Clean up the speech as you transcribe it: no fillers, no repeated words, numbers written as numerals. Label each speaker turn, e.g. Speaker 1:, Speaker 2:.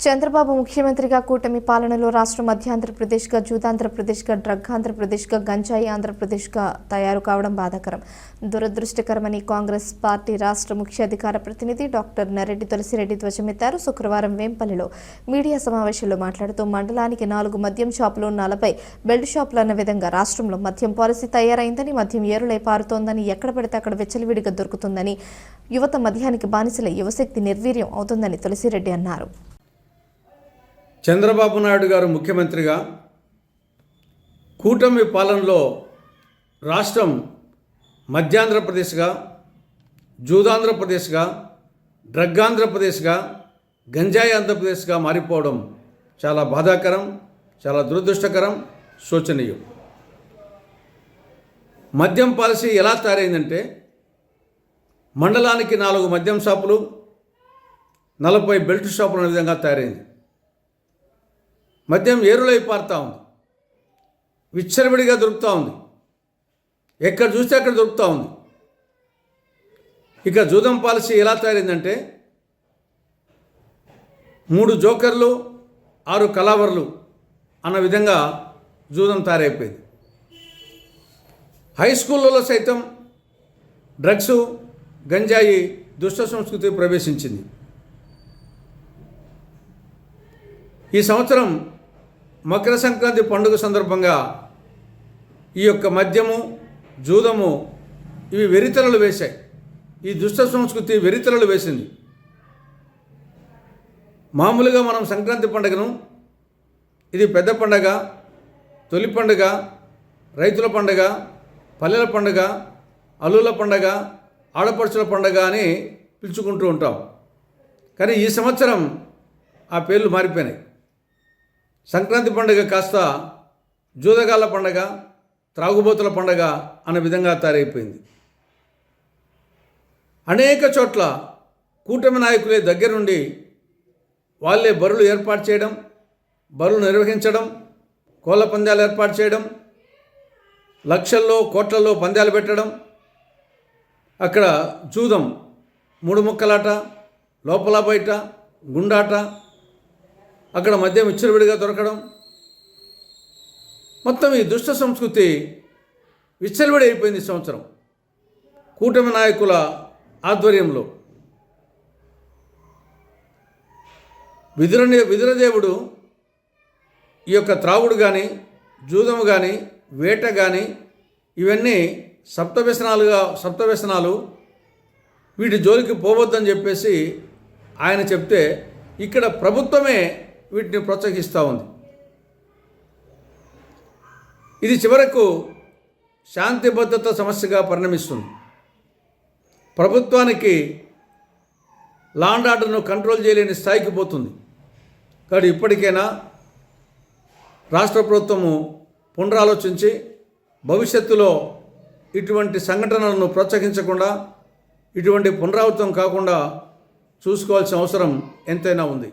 Speaker 1: చంద్రబాబు ముఖ్యమంత్రిగా కూటమి పాలనలో రాష్ట్రం మధ్యాంధ్రప్రదేశ్గా, జూదాంధ్రప్రదేశ్గా, డ్రగ్ ఆంధ్రప్రదేశ్గా, గంజాయి ఆంధ్రప్రదేశ్గా తయారు కావడం బాధాకరం, దురదృష్టకరమని కాంగ్రెస్ పార్టీ రాష్ట్ర ముఖ్య అధికార ప్రతినిధి డాక్టర్ నరెడ్డి తులసిరెడ్డి ధ్వజమెత్తారు. శుక్రవారం వేంపల్లిలో మీడియా సమావేశంలో మాట్లాడుతూ మండలానికి 4 మద్యం షాపులు, 40 బెల్ట్ షాపులు అన్న విధంగా రాష్ట్రంలో మద్యం పాలసీ తయారైందని, మద్యం ఏరులై పారుతోందని, ఎక్కడ పడితే అక్కడ వెచ్చలవిడిగా దొరుకుతుందని, యువత మద్యానికి బానిసలై యువశక్తి నిర్వీర్యం అవుతుందని తులసిరెడ్డి అన్నారు.
Speaker 2: చంద్రబాబు నాయుడు గారు ముఖ్యమంత్రిగా కూటమి పాలనలో రాష్ట్రం మధ్యాంధ్రప్రదేశ్గా, జూదాంధ్రప్రదేశ్గా, డ్రగ్ ఆంధ్రప్రదేశ్గా, గంజాయి ఆంధ్రప్రదేశ్గా మారిపోవడం చాలా బాధాకరం, చాలా దురదృష్టకరం, శోచనీయం. మద్యం పాలసీ ఎలా తయారైందంటే మండలానికి 4 మద్యం షాపులు, 40 బెల్ట్ షాపులు అనే విధంగా తయారైంది. మద్యం ఏరులై పారుతూ ఉంది, విచ్చలవిడిగా దొరుకుతూ ఉంది, ఎక్కడ చూస్తే అక్కడ దొరుకుతూ ఉంది. ఇక జూదం పాలసీ ఎలా తయారైందంటే 3 జోకర్లు, 6 కలావర్లు అన్న విధంగా జూదం తయారైపోయింది. హై స్కూళ్ళలో సైతం డ్రగ్స్, గంజాయి దుష్ట సంస్కృతి ప్రవేశించింది. ఈ సంవత్సరం మకర సంక్రాంతి పండుగ సందర్భంగా ఈ యొక్క మద్యము, జూదము ఇవి వెరితలలు వేశాయి. ఈ దుష్ట సంస్కృతి వెరితలలు వేసింది. మామూలుగా మనం సంక్రాంతి పండుగను ఇది పెద్ద పండగ, తొలి పండుగ, రైతుల పండుగ, పల్లెల పండుగ, అల్లుల పండుగ, ఆడపడుచుల పండుగ అని పిలుచుకుంటూ ఉంటాం. కానీ ఈ సంవత్సరం ఆ పేర్లు మారిపోయినాయి. సంక్రాంతి పండుగ కాస్త జూదగాళ్ళ పండుగ, త్రాగుబోతుల పండుగ అనే విధంగా తయారైపోయింది. అనేక చోట్ల కూటమి నాయకులే దగ్గరుండి వాళ్ళే బరులు ఏర్పాటు చేయడం, బరులు నిర్వహించడం, కోళ్ళ పందాలు ఏర్పాటు చేయడం, లక్షల్లో కోట్లలో పందాలు పెట్టడం, అక్కడ జూదం 3 ముక్కలాట, లోపల బయట గుండాట, అక్కడ మద్యం విచ్చలవిడిగా దొరకడం, మొత్తం ఈ దుష్ట సంస్కృతి విచ్చలవిడి అయిపోయింది. సంవత్సరం కూటమి నాయకుల ఆధ్వర్యంలో విదురదేవుడు ఈ యొక్క త్రాగుడు కానీ, జూదము కానీ, వేట కానీ ఇవన్నీ సప్తవ్యసనాలు, వీటి జోలికి పోవద్దని చెప్పేసి ఆయన చెప్తే ఇక్కడ ప్రభుత్వమే వీటిని ప్రోత్సహిస్తూ ఉంది. ఇది చివరకు శాంతి భద్రత సమస్యగా పరిణమిస్తుంది. ప్రభుత్వానికి లా అండ్ ఆర్డర్ను కంట్రోల్ చేయలేని స్థాయికి పోతుంది. కాబట్టి ఇప్పటికైనా రాష్ట్ర ప్రభుత్వము పునరాలోచించి భవిష్యత్తులో ఇటువంటి సంఘటనలను ప్రోత్సహించకుండా, ఇటువంటి పునరావృతం కాకుండా చూసుకోవాల్సిన అవసరం ఎంతైనా ఉంది.